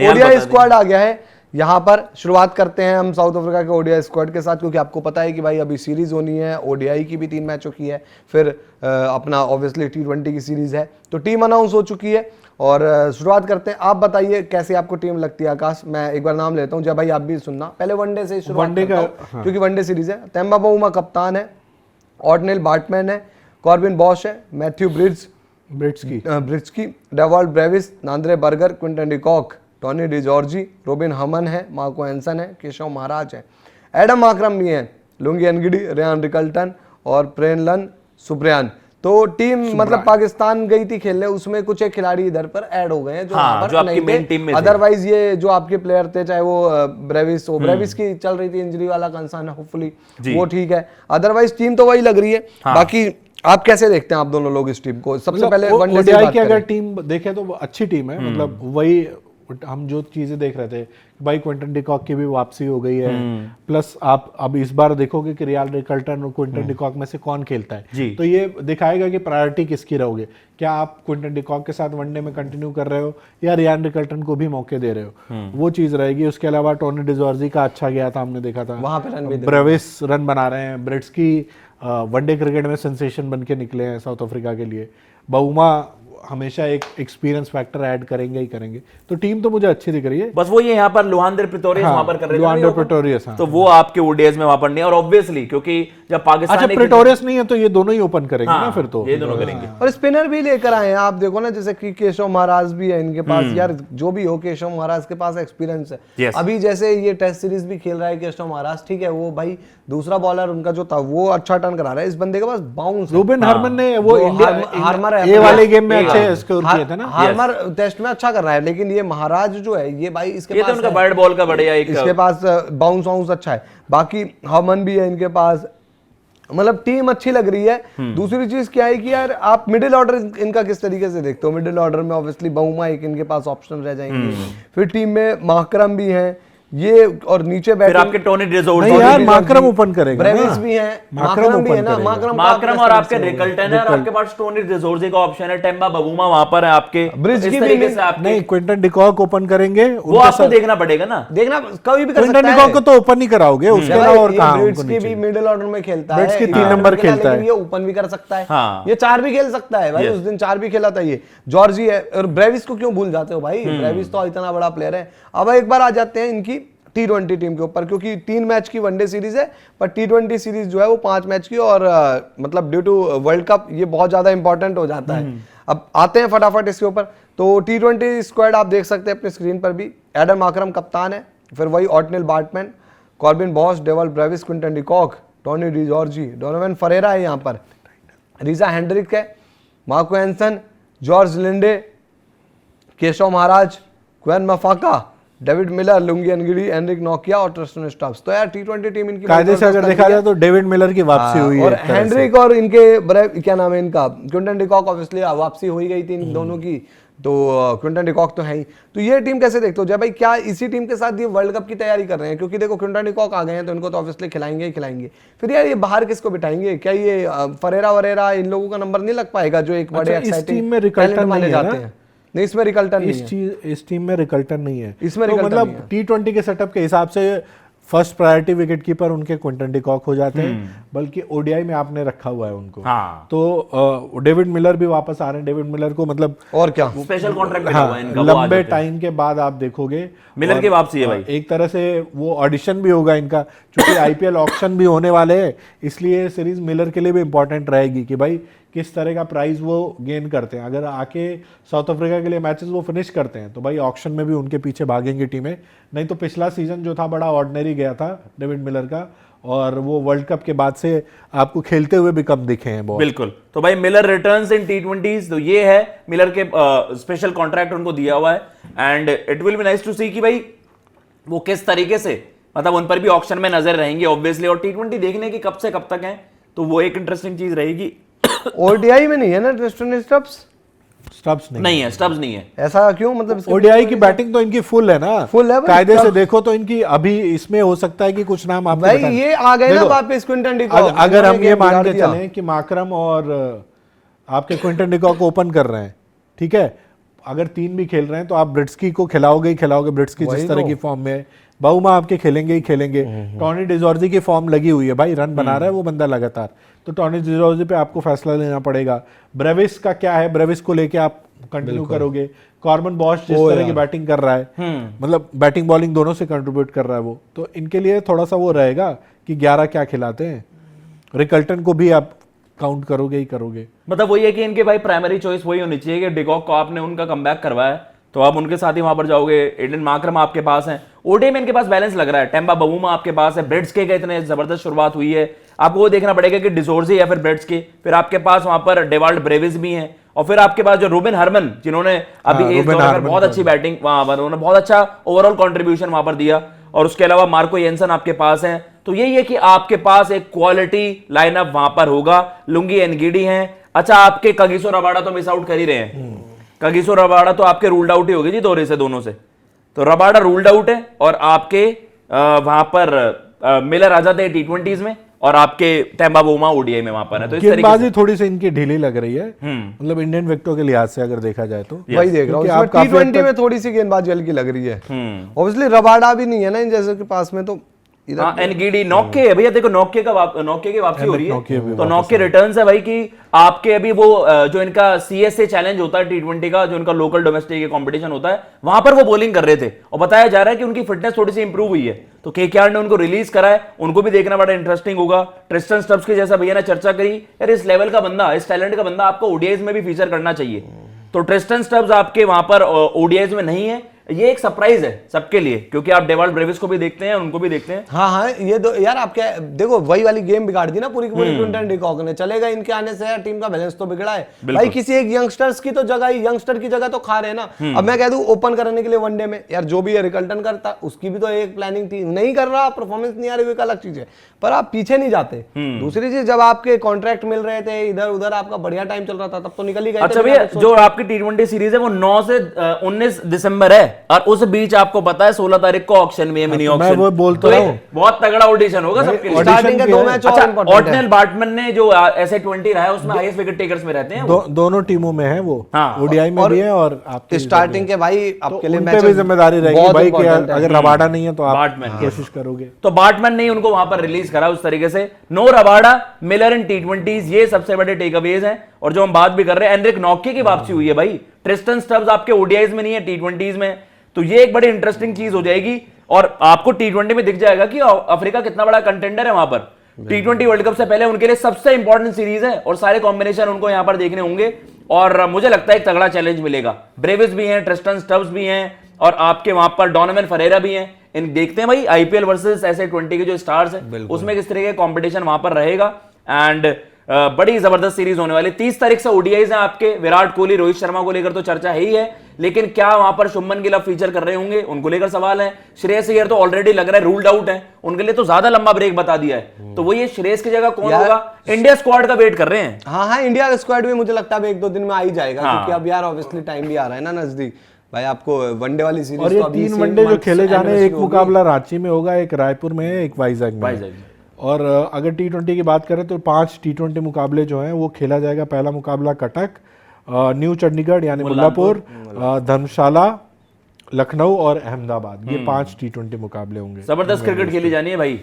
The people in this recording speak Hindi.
ओडीआई स्क्वाड आ गया है यहाँ पर। शुरुआत करते हैं हम साउथ अफ्रीका के ओडीआई स्क्वाड के साथ, क्योंकि आपको पता है कि भाई अभी सीरीज होनी है, ओडीआई की भी 3 मैचों की है, फिर अपना ऑब्वियसली T20 की सीरीज है, तो टीम अनाउंस हो चुकी है। और शुरुआत करते हैं। आप बताइए कैसे आपको टीम लगती है आकाश? मैं एक बार नाम लेता हूँ, जब भाई आप भी सुनना, पहले वनडे से शुरुआत करता हूं, क्योंकि वनडे सीरीज है। तेम्बा बाउमा कप्तान है, ऑर्डिनल बार्टमैन है, कॉर्बिन बॉश है, Matthew Breetzke, Dewald Brevis, Nandre Burger, Quinton de Kock, Tony de Zorzi, Rubin Hermann है, मार्को एंसन है, केशव महाराज है, एडम माकरम भी है, लुंगी एनगिडी, रेयान रिकल्टन और प्रेनलन सुब्रियान। तो टीम मतलब पाकिस्तान गई थी खेलने, उसमें कुछ एक खिलाड़ी इधर पर ऐड हो गए हैं जो आपकी मेन टीम में। अदरवाइज ये जो आपके प्लेयर थे, चाहे वो ब्रेविस की चल रही थी इंजरी वाला कंसर्न है, होपफुली वो ठीक है, अदरवाइज टीम तो वही लग रही है। बाकी आप कैसे देखते हैं आप दोनों लोग इस टीम को? सबसे पहले वनडे से बात की अगर टीम देखें तो अच्छी टीम है, मतलब वही हम जो चीजें देख रहे थे, भाई क्विंटन डिकॉक की भी वापसी हो गई है, प्लस आप अब इस बार देखोगे कि रियान रिकल्टन और क्विंटन डिकॉक में से कौन खेलता है, तो ये दिखाएगा कि प्रायोरिटी किसकी रहोगे। क्या आप क्विंटन डिकॉक के साथ वनडे में कंटिन्यू कर रहे हो या रियान रिकल्टन को भी मौके दे रहे हो, वो चीज रहेगी। उसके अलावा टोनी डिजॉर्जी का अच्छा गया था, हमने देखा था, वहां पे ब्रेविस रन बना रहे हैं, ब्रिट्स की वनडे क्रिकेट में सेंसेशन बन के निकले हैं साउथ अफ्रीका के लिए, बाउमा हमेशा एक एक्सपीरियंस फैक्टर ऐड करेंगे ही करेंगे। तो टीम तो मुझे अच्छी दिख रही है, बस वो ये यहाँ पर लुआंडर प्रिटोरियस वहां पर कर रहे थे, लुआंडर प्रिटोरियस, तो वो आपके ओडीआईज में वहां पर नहीं, और ऑब्वियसली क्योंकि जब पाकिस्तान अच्छा प्रिटोरियस नहीं है तो ये दोनों ही ओपन करेंगे ना, फिर तो ये दोनों करेंगे। और स्पिनर भी लेकर आए हैं आप देखो ना, जैसे कि केशव महाराज भी है इनके पास। यार जो भी हो, केशव महाराज के पास एक्सपीरियंस है। अभी जैसे ये टेस्ट सीरीज भी खेल रहा है केशव महाराज, ठीक है, वो भाई दूसरा बॉलर उनका जो था वो अच्छा टर्न करा रहा है। इस बंदे के पास बाउंस, रूबिन हार्मन ने वो हार्मर ये वाले गेम में अच्छे स्कोर किए थे ना, हार्मर टेस्ट में अच्छा कर रहा है, लेकिन ये महाराज जो है ये भाई इसके पास उनका बैट बॉल का बढ़िया, इसके पास बाउंस वाउंस अच्छा है। बाकी हमन भी है इनके पास, मतलब टीम अच्छी लग रही है। दूसरी चीज क्या है कि यार आप मिडिल ऑर्डर इनका किस तरीके से देखते हो? मिडिल ऑर्डर में ऑब्वियसली बाउमा एक इनके पास ऑप्शन रह जाएंगे, फिर टीम में माकरम भी है ये, और नीचे बैठे आपके टोनी डिजॉर्जी, नहीं यार माकरम ओपन करेगा, ब्रेविस भी है, माकरम भी है ना, माकरम और आपके रिकल्टन है, और आपके पास टोनी डिजॉर्जी का ऑप्शन है, टेम्बा बाउमा वहां पर है आपके, ब्रिज की तरीके से आपके नहीं क्विंटन डिकॉक ओपन करेंगे, वो आपको देखना पड़ेगा ना, देखना कभी भी कर सकता है। क्विंटन डिकॉक को तो ओपन नहीं कराओगे, उसके अलावा और कहां? ब्रिज की भी मिडिल ऑर्डर में खेलता है, ब्रिज की 3 नंबर खेलता है, ये ओपन भी कर सकता है, ये 4 भी खेल सकता है भाई, उस दिन 4 भी खेला था ये जॉर्जी है। और ब्रेविस को क्यों भूल जाते हो भाई? ब्रेविस तो इतना बड़ा प्लेयर है। अब एक बार आ जाते हैं इनकी T20 टीम के ऊपर, क्योंकि 3 मैच की वनडे सीरीज है, पर T20 सीरीज जो है वो 5 मैच की, और मतलब ड्यू टू वर्ल्ड कप ये बहुत ज्यादा इंपॉर्टेंट हो जाता है। अब आते हैं फटाफट इसके ऊपर। तो T20 स्क्वाड आप देख सकते हैं अपने स्क्रीन पर भी। एडम माकरम कप्तान है, फिर वही Ottneil Baartman, Corbin Bosch, Dewald Brevis, Quinton de Kock, Tony de Zorzi, Donovan Ferreira है यहाँ पर, रीजा हेंड्रिक है, Marco Jansen, George Linde, Keshav Maharaj, Kwena Maphaka, David Miller, Lungi Ngidi, Anrich नोकिया और ट्रिस्टन स्टब्स। तो यार T20 टीम इनकी कायदे से अगर देखा जाए तो डेविड मिलर की वापसी हुई है, और हेनरिक और इनके क्या नाम है इनका, क्विंटन डिकॉक, ऑब्वियसली वापसी हो ही गई थी इन दोनों की, तो क्विंटन डिकॉक तो है ही। तो ये टीम कैसे देखते हो जय भाई? क्या इसी टीम के साथ ये वर्ल्ड कप की तैयारी कर रहे हैं? क्योंकि देखो क्विंटन डिकॉक आ गए हैं तो इनको तो ऑब्वियसली खिलाएंगे ही खिलाएंगे, फिर यार ये बाहर किसको बिठाएंगे? क्या ये फरेरा वरेरा इन लोगों का नंबर नहीं लग पाएगा जो एक बड़े एक्साइटिंग टैलेंट माने जाते हैं? नहीं, इसमें रिकल्टन नहीं है, इस टीम में रिकल्टन नहीं है, इसमें तो मतलब T20 के सेटअप के हिसाब से फर्स्ट प्रायोरिटी विकेट कीपर उनके क्विंटन डिकॉक हो जाते हैं, बल्कि ओडीआई में आपने रखा हुआ है उनको। तो डेविड मिलर भी वापस आ रहे हैं। डेविड मिलर को मतलब और क्या स्पेशल कॉन्ट्रैक्ट मिला हुआ है इनका, लंबे टाइम के बाद आप देखोगे मिलर की वापसी है भाई, एक तरह से वो ऑडिशन भी होगा इनका, क्योंकि आईपीएल ऑक्शन भी होने वाले हैं, इसलिए सीरीज मिलर के लिए भी इंपॉर्टेंट रहेगी कि भाई किस तरह का प्राइस वो गेन करते हैं। अगर आके साउथ अफ्रीका के लिए मैचेस वो फिनिश करते हैं तो भाई ऑक्शन में भी उनके पीछे भागेंगी टीमें। नहीं तो पिछला सीजन जो था बड़ा ऑर्डिनरी गया था डेविड मिलर का, और वो वर्ल्ड कप के बाद से आपको खेलते हुए भी कम दिखे हैं बहुत। बिल्कुल। तो भाई मिलर रिटर्न्स इन T20s, तो ये है मिलर के स्पेशल कॉन्ट्रैक्ट उनको दिया हुआ है, and it will be nice to see कि भाई वो किस तरीके से मतलब उन पर भी ऑक्शन में नजर रहेंगे ऑब्वियसली, और T20 देखने की कब से कब तक है, तो वो एक इंटरेस्टिंग चीज रहेगी। ओडीआई में नहीं है ना ट्रिस्टन स्टब्स नहीं है, स्टब्स नहीं है। ऐसा क्यों? मतलब ओडीआई की बैटिंग तो इनकी फुल है ना, फुल है कायदे से देखो तो इनकी अभी इसमें हो सकता है कि कुछ नाम आप भाई ये आ गए ना वापस क्विंटन डिकॉक। अगर हम ये मान के चलें कि माकरम और आपके क्विंटन डिकॉक को ओपन कर रहे हैं, ठीक है, अगर 3 भी खेल रहे हैं तो आप ब्रिट्सकी को खिलाओगे ही खिलाओगे, ब्रिट्सकी जिस तरह की फॉर्म में है, बाउमा आपके खेलेंगे ही खेलेंगे। टॉनी डिजॉर्जी की फॉर्म लगी हुई है भाई, रन बना रहा है वो बंदा लगातार, तो टॉनी डिजॉर्जी पे आपको फैसला लेना पड़ेगा। ब्रेविस का क्या है, ब्रेविस को लेके आप कंटिन्यू करोगे। कॉर्बन बॉश जिस तरह की बैटिंग कर रहा है, मतलब बैटिंग बॉलिंग दोनों से कंट्रीब्यूट कर रहा है वो, तो इनके लिए थोड़ा सा वो रहेगा कि 11 क्या खिलाते हैं। रिकल्टन को भी आप काउंट करोगे ही करोगे। मतलब वही है कि इनके भाई प्राइमरी चॉइस वही होनी चाहिए कि डिकॉक को आपने उनका कमबैक करवाया तो आप उनके साथ ही वहां पर जाओगे। एडन मार्करम आपके पास है, ओडीआई में इनके पास बैलेंस लग रहा है। टेम्बा बवूमा आपके पास है, ब्रेड्स के इतने जबरदस्त शुरुआत हुई है, आपको वो देखना पड़ेगा कि डिजोर्जी या फिर ब्रेड्स के, फिर आपके पास वहां पर डेवाल्ड ब्रेविस भी हैं, और फिर आपके पास जो रूबिन हरमन जिन्होंने अभी एक बहुत अच्छी बैटिंग वहां पर, उन्होंने बहुत अच्छा ओवरऑल कंट्रीब्यूशन वहां पर दिया, और उसके अलावा मार्को येंसन आपके पास है। तो यही है कि आपके पास एक क्वालिटी लाइनअप वहां पर होगा। लुंगी एनगीडी हैं, अच्छा आपके कगिसो रबाडा तो मिस आउट कर ही रहे हैं, कगिसो रबाडा तो आपके रूल्ड आउट ही होगी जी दौरे से दोनों से, तो रबाडा रूल्ड आउट है, और आपके वहां पर मिलर आ जाते हैं T20s में, और आपके टेम्बा बवूमा ओडीआई में वहां पर है। तो इस तरीके गेंदबाजी थोड़ी सी इनकी ढीली लग रही है, मतलब इंडियन विकेटों के लिहाज से अगर देखा जाए तो। वही देख रहा हूँ, आप इसमें T20 में थोड़ी सी गेंदबाजी हल्की लग रही है। ऑब्वियसली रबाडा भी नहीं है ना इन जैसे के पास में, तो हाँ एनगीडी नॉक्के है भैया, देखो नॉक्के की वापसी हो रही है, तो नॉक्के रिटर्न्स है भाई कि आपके अभी वो जो इनका CSA चैलेंज होता है T20 का, जो इनका लोकल डोमेस्टिक कंपटीशन होता है, वहां पर वो बॉलिंग कर रहे थे, और बताया जा रहा है कि उनकी फिटनेस थोड़ी सी इंप्रूव हुई है, तो केकेआर ने उनको रिलीज करा है, उनको भी देखना बड़ा इंटरेस्टिंग होगा। ट्रिस्टन स्टब्स की जैसा भैया ने चर्चा करी, यार इस लेवल का बंदा, इस टैलेंट का बंदा आपको ओडीआईज में भी फीचर करना चाहिए, तो ट्रिस्टन स्टब्स आपके वहां पर ओडीआईज में नहीं है, ये एक सरप्राइज है सबके लिए, क्योंकि आप डेवाल्ड ब्रेविस को भी देखते हैं, उनको भी देखते हैं। हाँ हाँ, ये दो यार आप क्या देखो, वही वाली गेम बिगाड़ दी ना पूरी की पूरी क्विंटन डिकॉक ने। चलेगा इनके आने से यार टीम का बैलेंस तो बिगड़ा है भाई, किसी एक यंगस्टर्स की तो जगह, यंगस्टर की जगह तो खा रहे हैं ना। अब मैं कह दूं ओपन करने के लिए वनडे में यार जो भी है रिकल्टन करता, उसकी भी तो एक प्लानिंग थी, नहीं कर रहा, परफॉर्मेंस नहीं आ रही, एक अलग चीज है, पर आप पीछे नहीं जाते। दूसरी चीज, जब आपके कॉन्ट्रैक्ट मिल रहे थे इधर उधर, आपका बढ़िया टाइम चल रहा था, तब तो निकल ही गए। अच्छा भैया, जो आपकी T20 सीरीज है वो 9 से 19 दिसंबर है, और उस बीच आपको पता है 16 तारीख को ऑक्शन में है, मिनी ऑक्शन। मैं वो बोलता तो हूं, बहुत तगड़ा ऑडिशन होगा सबके लिए। स्टार्टिंग के 2 मैच और इंपॉर्टेंट है। ऑर्डिनल बार्टमैन ने जो SA20 रहा है उसमें हाईएस्ट विकेट टेकर्स में रहते हैं दोनों टीमों में है वो, हाँ, ओडीआई में भी है और आपके स्टार्टिंग के भाई आपके लिए मैच भी जिम्मेदारी रहेगी भाई कि अगर रबाडा नहीं है तो आप बार्टमैन कोशिश करोगे। तो बार्टमैन ने उनको वहां पर रिलीज करा उस तरीके से। नो रबाडा, मिलर इन T20s, ये सबसे बड़े टेकअवेज हैं। और जो हम बात भी कर रहे हैं, एनरिक नॉक्के की वापसी हुई है भाई, ट्रिस्टन स्टब्स आपके ओडीआईज में नहीं है, T20s में, तो ये एक बड़ी इंटरेस्टिंग चीज हो जाएगी, और आपको T20 में दिख जाएगा कि अफ्रीका कितना बड़ा कंटेंडर है वहां पर। T20 वर्ल्ड कप से पहले उनके लिए सबसे इंपॉर्टेंट सीरीज है, और सारे कॉम्बिनेशन उनको यहां पर देखने होंगे, और मुझे लगता है एक तगड़ा चैलेंज मिलेगा। ब्रेविस भी हैं, ट्रिस्टन स्टब्स भी हैं, और आपके वहां पर डोनोवन फरेरा भी हैं। इन देखते हैं भाई IPL वर्सेस SA20 के जो स्टार्स हैं उसमें किस तरह का कंपटीशन वहां पर रहेगा, एंड बड़ी जबरदस्त सीरीज होने वाली। 30 तारीख से ओडीआईज हैं आपके, विराट कोहली, रोहित शर्मा को लेकर तो चर्चा है ही है, लेकिन क्या वहां पर शुभमन गिल फीचर कर रहे होंगे, उनको लेकर सवाल है। श्रेयस अय्यर तो ऑलरेडी लग रहा है रूल्ड आउट है, उनके लिए तो ज्यादा लंबा ब्रेक बता दिया है, तो वो ये श्रेयस की जगह कौन होगा, इंडिया स्क्वाड का वेट कर रहे हैं। हाँ हाँ, इंडिया का स्क्वाड भी मुझे लगता है 1-2 दिन में आ ही जाएगा, क्योंकि अब यार ऑब्वियसली टाइम भी आ रहा है ना नजदीक भाई, आपको वनडे वाली सीरीज और ये 3 वनडे जो खेले जाने, एक मुकाबला रांची में होगा, एक रायपुर में है, एक वाइजैक में। और अगर T20 की बात करें तो 5 T20 मुकाबले जो हैं वो खेला जाएगा। पहला मुकाबला कटक, न्यू चंडीगढ़ यानी मुल्लापुर, धर्मशाला, लखनऊ और अहमदाबाद, ये 5 T20 मुकाबले होंगे। जबरदस्त क्रिकेट खेली जानी है भाई।